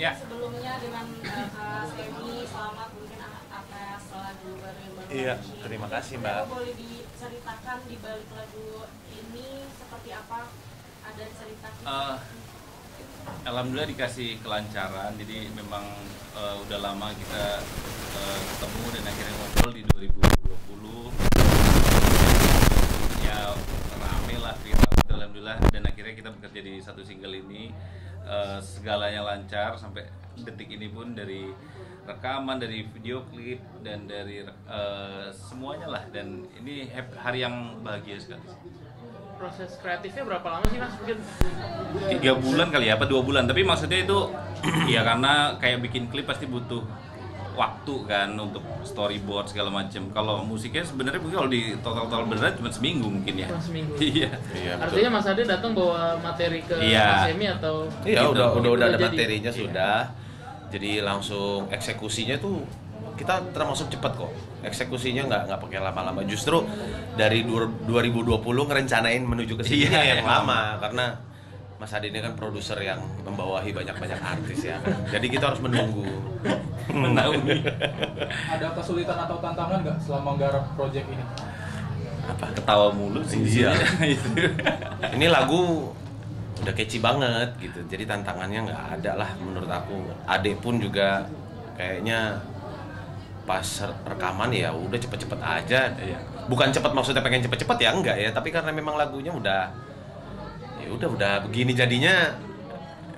Ya. Sebelumnya dengan Kak Semi, selamat mungkin atas lagu baru yang baru. Iya, terima kasih Mbak. Boleh diceritakan di balik lagu ini seperti apa? Ada diceritakan? Alhamdulillah dikasih kelancaran, jadi memang udah lama kita ketemu dan akhirnya ngobrol di 2020. Ya rame lah, viral, alhamdulillah, dan akhirnya kita bekerja di satu single ini. Segalanya lancar sampai detik ini pun, dari rekaman, dari video klip, dan dari semuanya lah, dan ini hari yang bahagia sekali. Proses kreatifnya berapa lama sih Mas? Mungkin 3 bulan kali ya, apa 2 bulan, tapi maksudnya itu ya karena kayak bikin klip pasti butuh waktu kan untuk storyboard segala macam. Kalau musiknya sebenarnya mungkin kalau di total beneran cuma seminggu mungkin ya. cuma seminggu. Iya. Artinya Mas Ade datang bawa materi ke Mas Semi atau? Iya, Gitu. udah ada Jadi- materinya sudah. Jadi langsung eksekusinya tuh kita termasuk cepat kok. Eksekusinya nggak pakai lama-lama. Justru dari 2020 ngerencanain menuju ke sini Iya. yang lama, karena Mas Ade ini kan produser yang membawahi banyak artis ya kan. Jadi kita harus menunggu. Menaungi. Ada kesulitan atau tantangan nggak selama garap project ini? Ketawa mulu sih. Iya. Itu. Ini lagu udah catchy banget gitu. Jadi tantangannya nggak ada lah menurut aku. Ade pun juga kayaknya pas rekaman ya udah cepet-cepet aja. Iya. Bukan cepet maksudnya pengen cepet-cepet ya, enggak ya, tapi karena memang lagunya udah begini jadinya.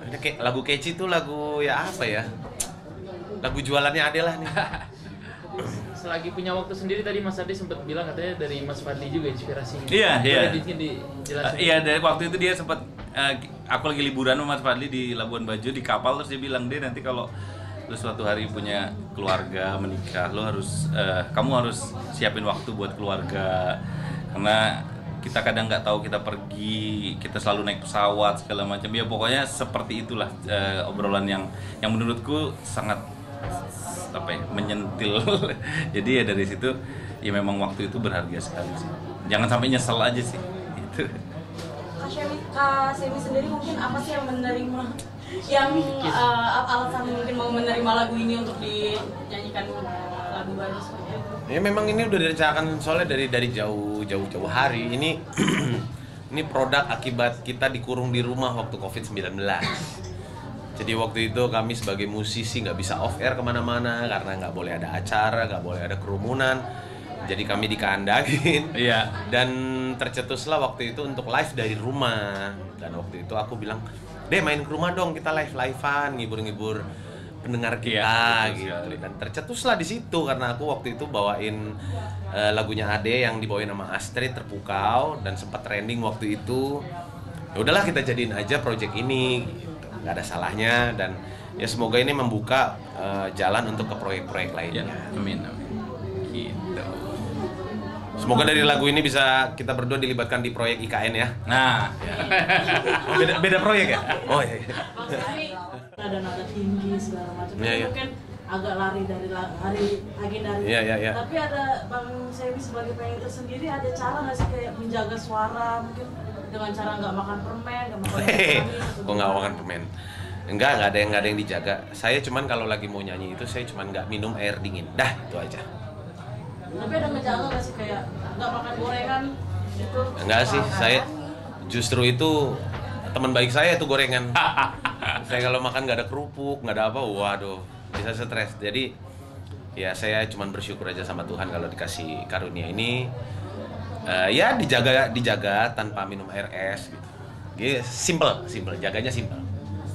Ini kayak lagu catchy tuh lagu ya apa ya, lagu jualannya Ade lah nih. Selagi punya waktu sendiri, tadi Mas Ade sempat bilang katanya dari Mas Fadli juga inspirasinya. Iya, iya. Boleh dijelasin? Iya, dari waktu itu dia sempat aku lagi liburan sama Mas Fadli di Labuan Bajo di kapal, terus dia bilang, "Deh, nanti kalau lu suatu hari punya keluarga, menikah, lu harus kamu harus siapin waktu buat keluarga, karena kita kadang nggak tahu kita pergi, kita selalu naik pesawat segala macam." Ya pokoknya seperti itulah obrolan yang menurutku sangat apa ya, menyentil. Jadi ya dari situ ya memang waktu itu berharga sekali sih. Jangan sampai nyesel aja sih. Itu. Kak Semi sendiri mungkin apa sih yang menerima, yang alasan mungkin mau menerima lagu ini untuk dinyanyikan lagu baru seperti itu? Ya memang ini udah direncanakan soalnya dari jauh hari. Ini produk akibat kita dikurung di rumah waktu COVID-19. Jadi waktu itu kami sebagai musisi nggak bisa off air kemana-mana karena nggak boleh ada acara, nggak boleh ada kerumunan. Jadi kami dikandangin. Iya. Dan tercetuslah waktu itu untuk live dari rumah. Dan waktu itu aku bilang, "Deh, main ke rumah dong, kita live-livean, ngibur-ngibur pendengar kita." Iya, gitu. sekali. Dan tercetuslah di situ karena aku waktu itu bawain lagunya Ade yang dibawain sama Astrid, Terpukau, dan sempat trending waktu itu. Ya udahlah, kita jadiin aja project ini, gitu. Nggak ada salahnya, dan ya semoga ini membuka jalan untuk ke proyek-proyek lainnya. Ya, amin. Gitu. Semoga dari lagu ini bisa kita berdua dilibatkan di proyek IKN ya. Nah, Beda proyek ya? Oh iya. Nada-nada tinggi segala macam. Iya, iya. Mungkin agak lari dari agenda. Iya. Tapi ada Bang Semi sebagai penyanyi tersendiri, ada cara nggak sih kayak menjaga suara mungkin dengan cara nggak makan permen, nggak makan Kok nggak makan permen? Enggak ada yang dijaga. Saya cuman kalau lagi mau nyanyi itu saya cuman nggak minum air dingin. Dah, itu aja. Tapi ada ngejaga nggak sih kayak nggak makan gorengan gitu? Enggak sih, saya justru itu teman baik saya itu gorengan. Saya kalau makan nggak ada kerupuk, nggak ada apa, waduh, bisa stres. Jadi ya saya cuman bersyukur aja sama Tuhan kalau dikasih karunia ini. Ya dijaga tanpa minum air es gitu. Jadi simple, jaganya simple.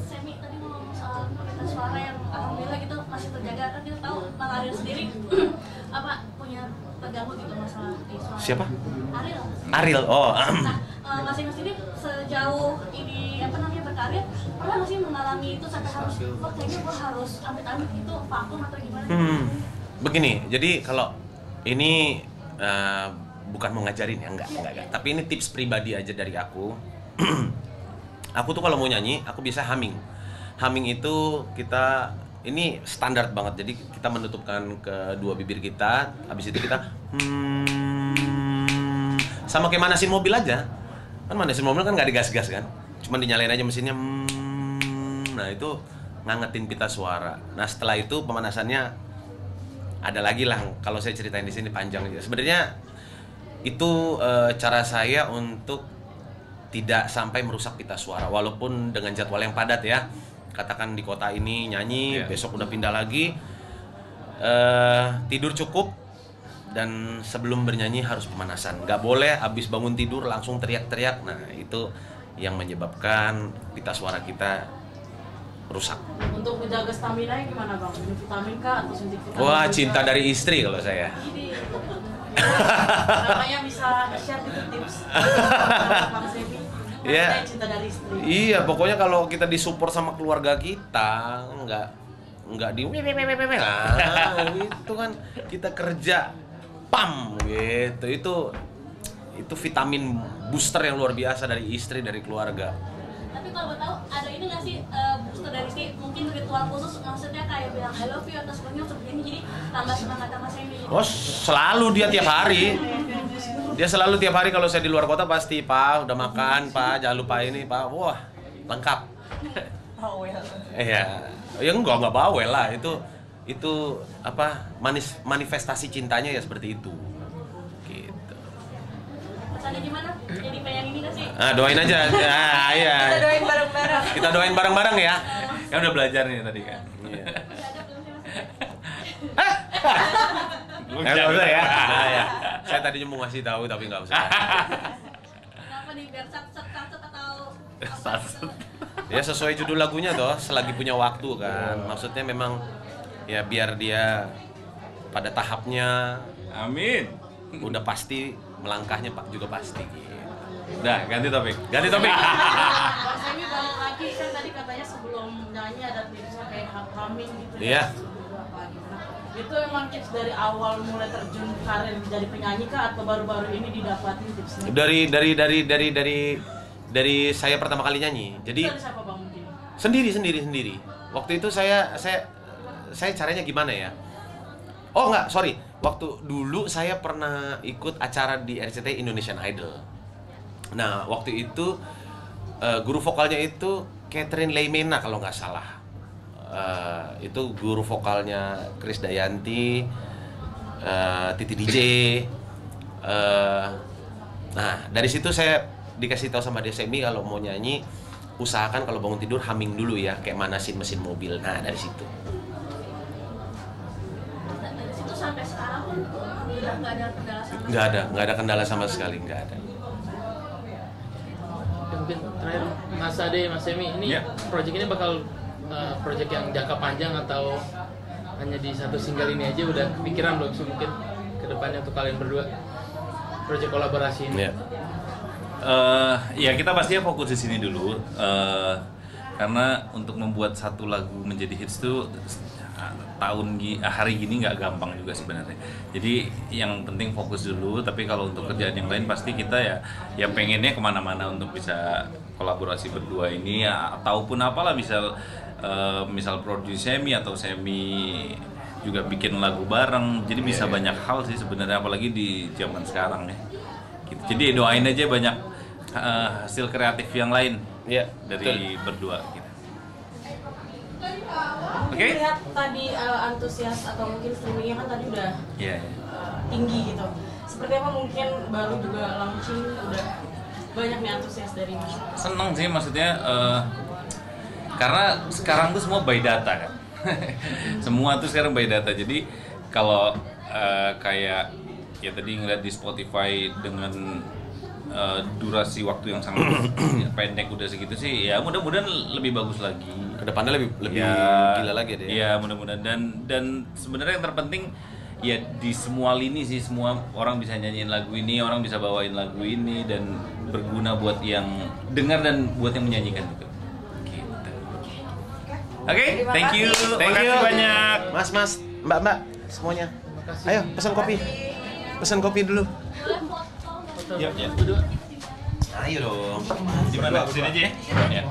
Semi tadi mau soal kualitas suara yang alhamdulillah gitu masih terjaga, kan kita tahu Bang Ariel sendiri apa punya terganggu gitu masalah di suara. Siapa? Ariel. Oh. Nah, masing-masing ini sejauh ini apa namanya berkarir pernah nggak sih mengalami itu sampai harus kayaknya gue harus amit-amit itu vakum atau gimana? Begini, jadi kalau ini bukan mau ngajarin ya, enggak. Tapi ini tips pribadi aja dari aku. Aku tuh kalau mau nyanyi, aku bisa humming. Humming itu ini standar banget. Jadi kita menutupkan kedua bibir kita, habis itu kita sama kayak manasin mobil aja. Kan manasin mobil kan nggak digas-gas kan, cuma dinyalain aja mesinnya. Nah itu ngangetin pita suara. Nah setelah itu pemanasannya ada lagi lah, kalau saya ceritain di sini panjang aja. Sebenarnya itu cara saya untuk tidak sampai merusak pita suara, walaupun dengan jadwal yang padat ya. Katakan di kota ini nyanyi, besok udah pindah lagi. Tidur cukup, dan sebelum bernyanyi harus pemanasan. Nggak boleh habis bangun tidur langsung teriak-teriak. Nah itu yang menyebabkan pita suara kita rusak. Untuk menjaga stamina gimana bang? Minum vitamin kah atau suntik vitamin? Wah, cinta dari istri kalau saya. Namanya bisa share gitu tips. Bang Semi. Iya. Cinta dari istri. Iya, pokoknya kalau kita disupport sama keluarga kita, nggak di itu kan kita kerja pam gitu. Itu vitamin booster yang luar biasa dari istri, dari keluarga. Tapi kalau mau tahu, ada ini nggak sih booster dari istri, mungkin ritual khusus, maksudnya kayak bilang I love you atau sebagainya untuk ini, jadi tambah semangat sama saya ini. Oh, selalu dia tiap hari. Dia selalu tiap hari kalau saya di luar kota pasti, Pak, udah makan, Pak, jangan lupa ini, Pak. Wah, lengkap. Iya. Ya enggak bawel lah. Itu apa? Manifestasi cintanya ya seperti itu. Gitu. Pesannya gimana? Jadi pengen ini nggak sih? Doain aja. Iya. Kita doain bareng-bareng. Kita doain bareng-bareng ya. Kan udah belajar nih tadi kan. Iya. Nggak ada belum sih mas? Nggak usah ya. Nah, ya. Saya tadinya mau ngasih tahu tapi nggak usah. Kenapa nih, biar sat atau Satset. Ya sesuai judul lagunya toh, selagi punya waktu kan. Maksudnya memang ya biar dia pada tahapnya Amin. udah pasti, melangkahnya Pak juga pasti gitu. Udah, ganti topik. Ganti topik. Bang Semi balik lagi kan tadi katanya sebelum nyanyi ada tipsnya kayak humming gitu. Iya. Itu emang tips dari awal mulai terjun karir jadi penyanyi kah atau baru-baru ini didapatin tipsnya? Dari saya pertama kali nyanyi. Jadi Dari siapa bang mungkin? sendiri. Waktu itu saya caranya gimana ya? Oh enggak, sorry. Waktu dulu saya pernah ikut acara di RCTI Indonesian Idol. Nah, waktu itu guru vokalnya itu Catherine Leimena kalau nggak salah. Itu guru vokalnya Chris Dayanti, Titi DJ. Nah, dari situ saya dikasih tahu sama dia, Semi kalau mau nyanyi usahakan kalau bangun tidur humming dulu ya, kayak manasin mesin mobil. Nah, dari situ. Dari situ sampai sekarang pun udah nggak ada kendala sama Nggak ada kendala sama sekali, nggak ada. Ya, mungkin terakhir Mas Ade, Mas Semi, ini Ya. project ini bakal project yang jangka panjang atau hanya di satu single ini aja udah kepikiran belum sih mungkin ke depannya untuk kalian berdua project kolaborasi ini? Ya. Ya kita pastinya fokus di sini dulu, karena untuk membuat satu lagu menjadi hits tuh hari gini nggak gampang juga sebenarnya. Jadi yang penting fokus dulu. Tapi kalau untuk kerjaan yang lain pasti kita ya pengennya kemana-mana untuk bisa kolaborasi berdua ini ya, ataupun apalah misal produce Semi atau Semi juga bikin lagu bareng. Jadi bisa banyak hal sih sebenarnya, apalagi di zaman sekarang ya. Gitu. Jadi doain aja banyak hasil kreatif yang lain dari berdua gitu. Oke? Lihat tadi antusias atau mungkin streamingnya kan tadi udah tinggi gitu. Seperti apa mungkin baru juga launching udah banyak nih antusias dari masyarakat. Seneng sih maksudnya karena sekarang tuh semua by data kan. Semua tuh sekarang by data. Jadi kalau kayak ya tadi ngeliat di Spotify dengan durasi waktu yang sangat pendek udah segitu sih, ya mudah-mudahan lebih bagus lagi. Kedepannya lebih gila lagi deh. Iya mudah-mudahan, dan sebenarnya yang terpenting ya di semua lini sih, semua orang bisa nyanyiin lagu ini, orang bisa bawain lagu ini dan berguna buat yang dengar dan buat yang menyanyikan juga. Gitu. Oke, thank you banyak. Mas, Mbak, semuanya. Ayo pesan kopi dulu. Ya. Ayo dong. Di mana? Sini aja ya.